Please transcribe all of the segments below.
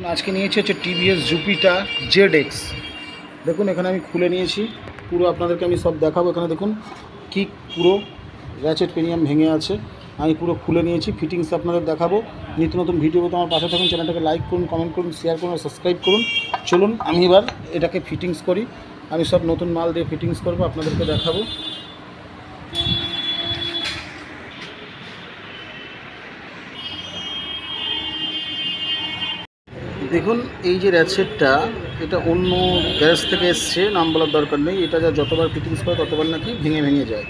আজকে নিয়েছি হচ্ছে টিভিএস জুপিটার ZX। দেখুন এখানে আমি খুলে নিয়েছি, পুরো আপনাদেরকে আমি সব দেখাবো। এখানে দেখুন কিক পুরো র্যাচেট পেনিয়াম ভেঙে আছে, আমি পুরো খুলে নিয়েছি। ফিটিংস আপনাদের দেখাবো। নিত্য নতুন ভিডিও পেতে আমার পাশে থাকুন, চ্যানেলটাকে লাইক করুন, কমেন্ট করুন, শেয়ার করুন, সাবস্ক্রাইব করুন। চলুন আমি এবার এটাকে ফিটিংস করি। আমি সব নতুন মাল দিয়ে ফিটিংস করবো, আপনাদেরকে দেখাবো। দেখুন এই যে র্যাচেটটা, এটা অন্য গ্যারেজ থেকে এসছে, নাম বলার দরকার নেই। এটা যতবার ফিটিংস করে ততবার নাকি ভেঙে যায়।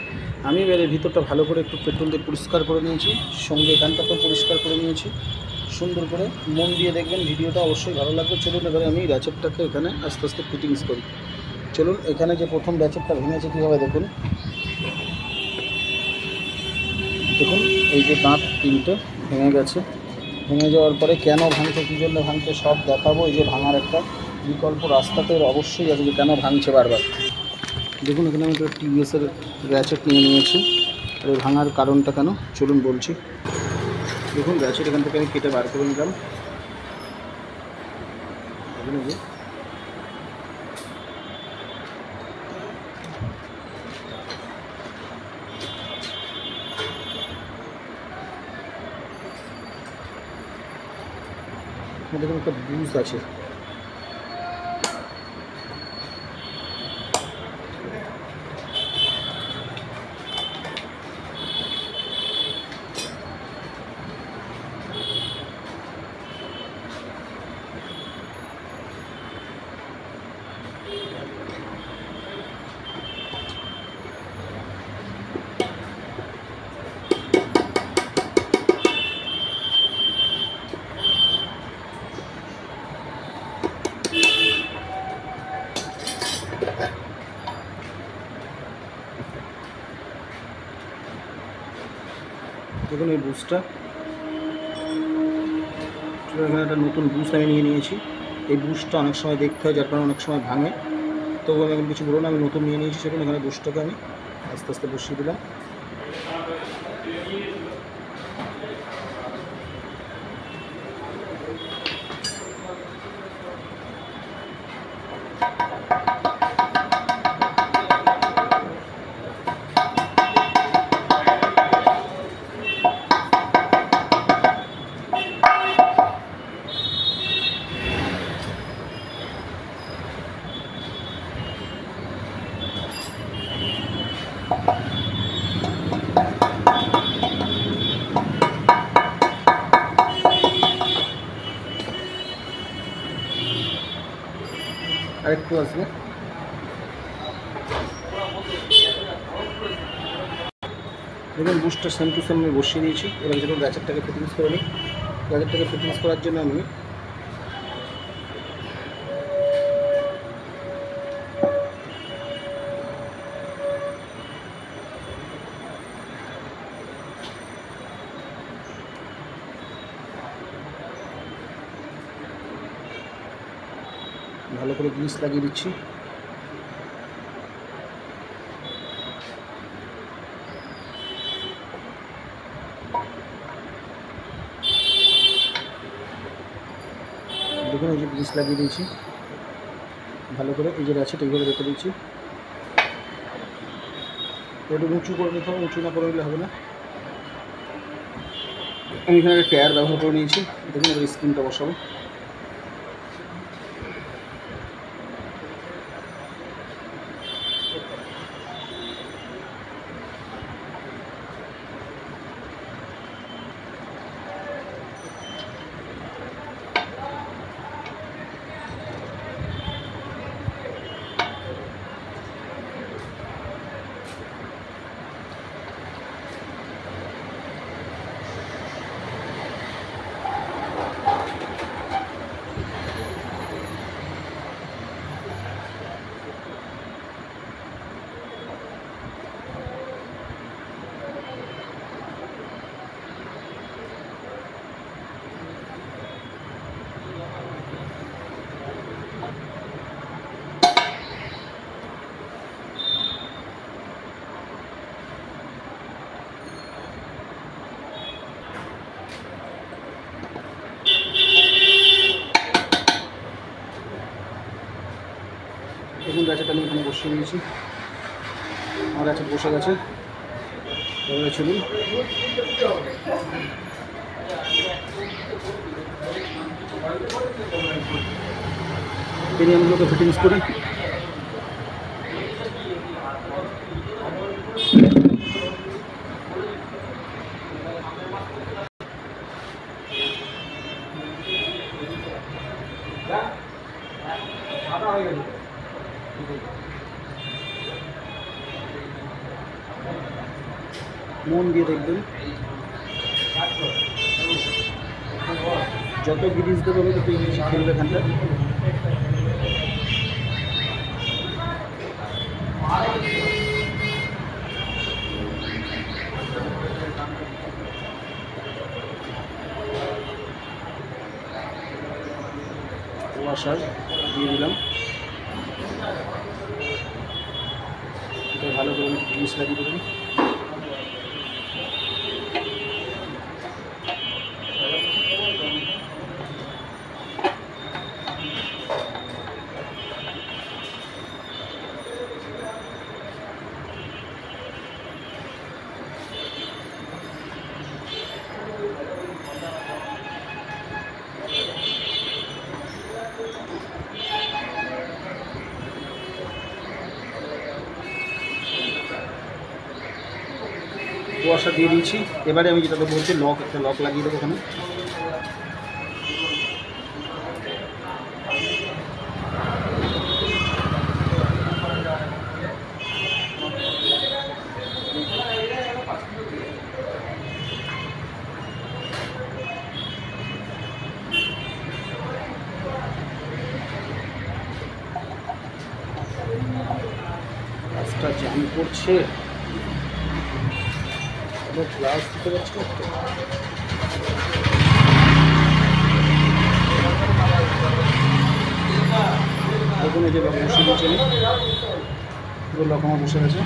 আমি এবার এর ভিতরটা ভালো করে একটু পেট্রোল দিয়ে পরিষ্কার করে নিয়েছি, সঙ্গে এখানটাকেও পরিষ্কার করে নিয়েছি সুন্দর করে। মন দিয়ে দেখবেন ভিডিওটা, অবশ্যই ভালো লাগবে। চলুন এবারে আমি র্যাচেটটাকে এখানে আস্তে আস্তে ফিটিংস করি। চলুন এখানে যে প্রথম র্যাচেটটা ভেঙেছে কীভাবে দেখুন। দেখুন এই যে দাঁত তিনটে ভেঙে গেছে। ভেঙে যাওয়ার পরে কেন ভাঙছে, কী জন্য ভাঙছে সব দেখাবো। এই যে ভাঙার একটা বিকল্প রাস্তা তো অবশ্যই আছে, যে কেন ভাঙছে বারবার। দেখুন এখানে আমি একটা টিভিএসের র্যাচেট নিয়ে নিয়েছি, আর এই ভাঙার কারণটা কেন চলুন বলছি। দেখুন র্যাচেট এখান থেকে আমি কেটে বার করে নিলাম। এখানে যে দেখুন একটা বুজ আছে, দেখুন এই বুজটা। এখানে একটা নতুন বুজ আমি নিয়ে নিয়েছি। এই বুজটা অনেক সময় দেখতে হয়, যার কারণে অনেক সময় ভাঙে। তো আমি কিছু বলুন, আমি নতুন নিয়ে নিয়েছি। সেখানে এখানে বুজটাকে আমি আস্তে আস্তে বসিয়ে দিলাম। আরেকটু আসবে। দেখুন বুস্টটা সেম টু সেম আমি বসিয়ে দিয়েছি। এবার যখন র্যাচেটটাকে ফিটিংস করে নিই, র্যাচেটটাকে ফিটিংস করার জন্য আমি ভালো করে গ্রিস লাগিয়ে দিচ্ছি। দেখুন এই যে গ্রিস লাগিয়ে দিয়েছি ভালো করে। এই যে র্যাচেট এইভাবে রেখে দিচ্ছি। একটু উঁচু করে নিতে হবে, উঁচু না করে নিলে হবে না। আমি এখানে একটা টায়ার ব্যবহার করে নিয়েছি। দেখুন এবার স্ক্রিনটা বসাবো। দেখুন র্যাচেট আমি এখানে বসিয়ে নিয়েছি, আমার র্যাচেট বসে গেছে। এবারে চলুন পিনিয়নগুলোকে ফিটিংস করি। মন দিয়ে দেখবেন, যত গিরিজ দেবে তত ইজি খেলবে এখানটা। ওয়াশার দিয়ে দিলাম, এটা ভালো করে গ্রিস লাগিয়ে দেবেন। ওয়াশার দিয়ে দিয়েছি। এবারে আমি যেটা বলছি লক, একটা লক লাগিয়ে দেবো ওখানে। কাজটা জ্যাম করছে, গ্লাস দিতে পারছি না তো। দেখুন এই যে লক বসে গেছে, পুরো লক আমার বসে গেছে।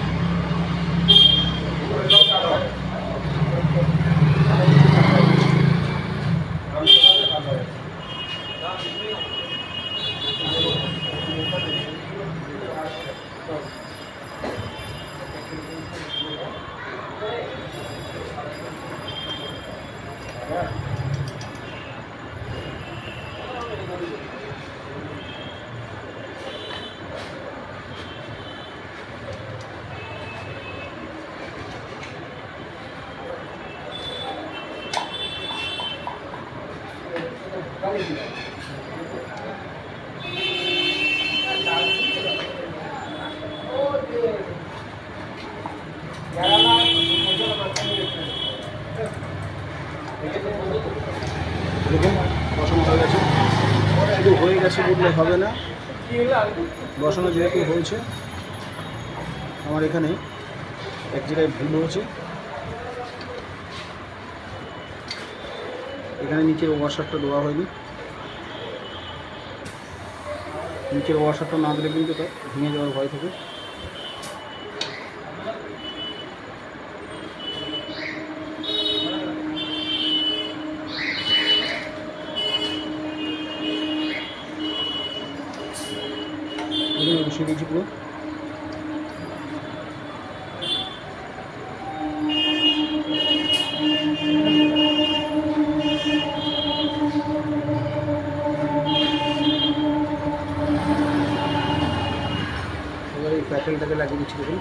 দেখুন বসানো হয়ে গেছে, শুধু হয়ে গেছে বললে হবে না, বসানো যেহেতু হয়েছে। আমার এখানে এক জায়গায় ভুল হয়েছে, এখানে নিচের ওয়াশারটা দেওয়া হয়নি। নিচের ওয়াশারটা না দিলে কিন্তু এটা ভেঙে যাওয়ার ভয় থাকে। বসিয়ে দিয়েছি পুরো। এবার এই প্যাটেলটাকে লাগিয়ে দিচ্ছি। দেখুন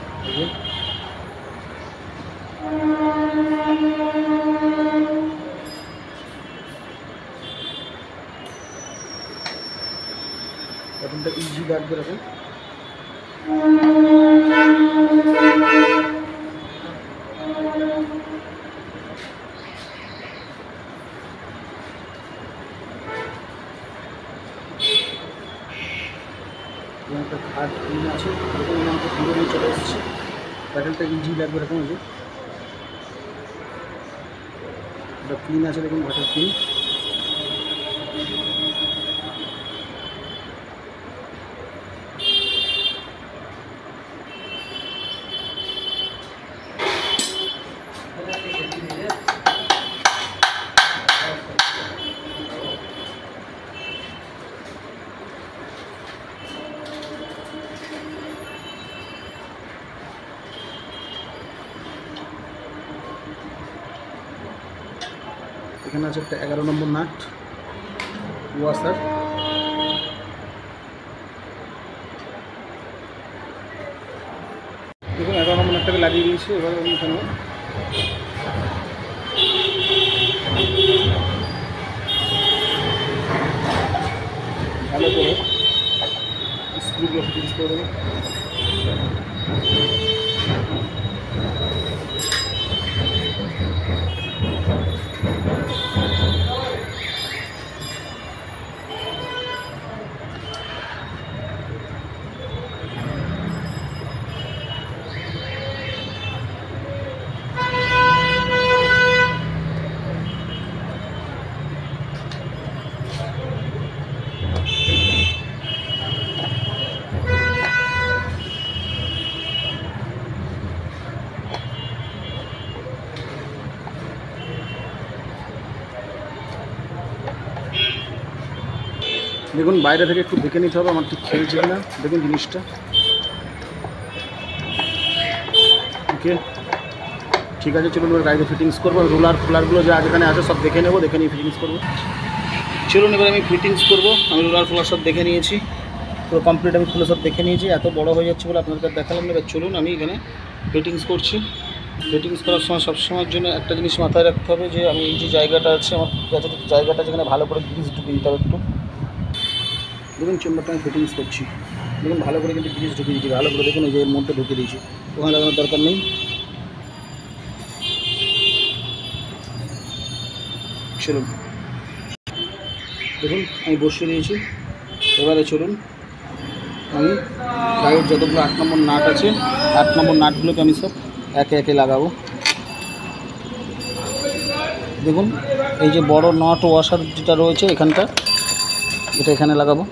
প্যাটেলটা ইজি লাগবে এরকম। একটা ঘাট পিন আছে, এরকম আমাকে দূরে চলে এসেছে। প্যাটেলটা ইজি লাগবে এরকম। যে একটা পিন আছে দেখুন, ঘাটের পিন। এখানে আছে একটা 11 নম্বর নাট ওয়াসার। দেখুন 11 নম্বর নাটটাকে লাগিয়ে দিয়েছি। এবার আমি এখানে ভালো করে স্ক্রুগুলো ফিটিংস করে দেবো। দেখুন বাইরে থেকে একটু দেখে নিতে হবে আমার ঠিক খেলছে কিনা। দেখুন জিনিসটা ওকে ঠিক আছে। চলুন এবার গাড়িতে ফিটিংস করবো। রোলার ফোলারগুলো যা যেখানে আছে সব দেখে নেবো, দেখে নিয়ে ফিটিংস করবো। চলুন এবার আমি ফিটিংস করবো। আমি রোলার ফোলার সব দেখে নিয়েছি, পুরো কমপ্লিট আমি খুলে সব দেখে নিয়েছি। এত বড় হয়ে যাচ্ছে বলে আপনাদের দেখালাম না। এবার চলুন আমি এখানে ফিটিংস করছি। ফিটিংস করার সময় সবসময়ের জন্য একটা জিনিস মাথায় রাখতে হবে যে আমি এই যে জায়গাটা আছে আমার জায়গাটা যেখানে ভালো করে গ্রিস ঢুকিয়ে দিতে হবে একটু। দেখুন চেম্বারটা আমি ফিটিংস করছি। দেখুন ভালো করে কিন্তু গ্রিস ঢুকিয়ে দিয়েছি, ভালো করে দেখুন এই যে এর মধ্যে ঢুকিয়ে দিয়েছি, ওখানে লাগানোর দরকার নেই। চলুন দেখুন আমি বসিয়ে দিয়েছি। এবারে চলুন আমি গাড়ির যতগুলো 8 নম্বর নাট আছে 8 নম্বর নাটগুলোকে আমি সব একে একে লাগাবো। দেখুন এই যে বড় নট ওয়াশার যেটা রয়েছে এখানটা, এটা এখানে লাগাবো।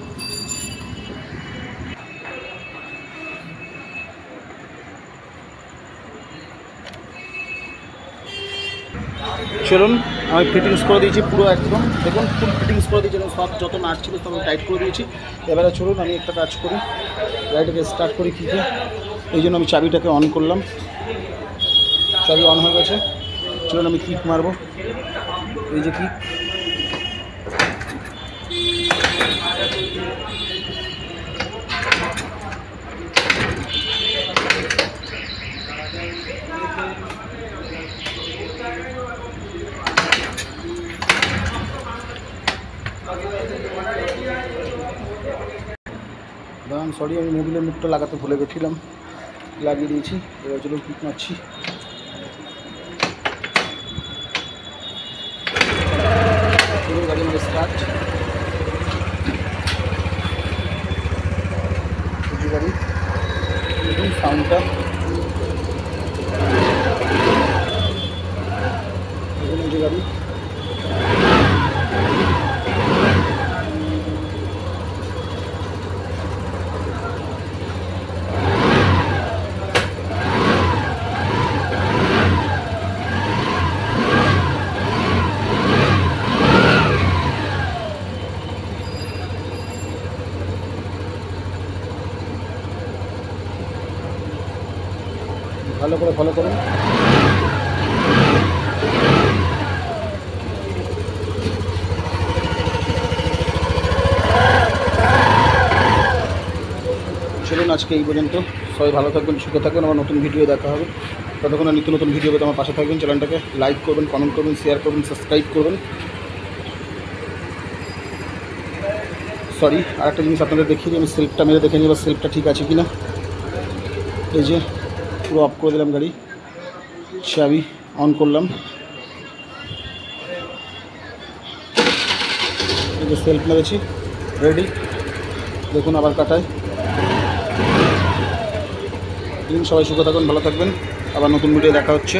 চলুন আমি ফিটিংস করে দিয়েছি পুরো একদম। দেখুন ফুল ফিটিংস করে দিয়েছি, সব যত নাট ছিল সব টাইট করে দিয়েছি। এবারে চলুন আমি একটা কাজ করি, গাড়িটাকে স্টার্ট করি কিকে। এই জন্য আমি চাবিটাকে অন করলাম, চাবি অন হয়ে গেছে। চলুন আমি কিক মারবো, এই যে কিক। দাঁড়ান, সরি আমি মোবিলের মুখটা লাগাতে ভুলে গেছিলাম, লাগিয়ে দিয়েছি। এবার চলুন কিক মারছি। গাড়ি আমাদের স্টার্ট। গাড়ি দেখুন সাউন্ডটা, দেখুন এই যে গাড়ি। ভালো করে ফলো করুন। চলুন আজকে এই পর্যন্ত। সবাই ভালো থাকবেন, সুখে থাকবেন। আমার নতুন ভিডিও দেখা হবে। ততক্ষণ নিত্য নতুন ভিডিও পেতে আমার পাশে থাকবেন। চ্যানেলটাকে লাইক করবেন, কমেন্ট করবেন, শেয়ার করবেন, সাবস্ক্রাইব করবেন। সরি আরেকটা জিনিস আপনাদের দেখিয়ে দিই, আমি সেলফটা মেরে দেখে নিই এবার সেলফটা ঠিক আছে কি না। এই যে পুরো অফ করে দিলাম গাড়ি, চাবি অন করলাম, এই যে সেলফ মেরেছি, রেডি। দেখুন আবার কাটায়। সবাই সুখে থাকুন, ভালো থাকবেন। আবার নতুন ভিডিও দেখা হচ্ছে।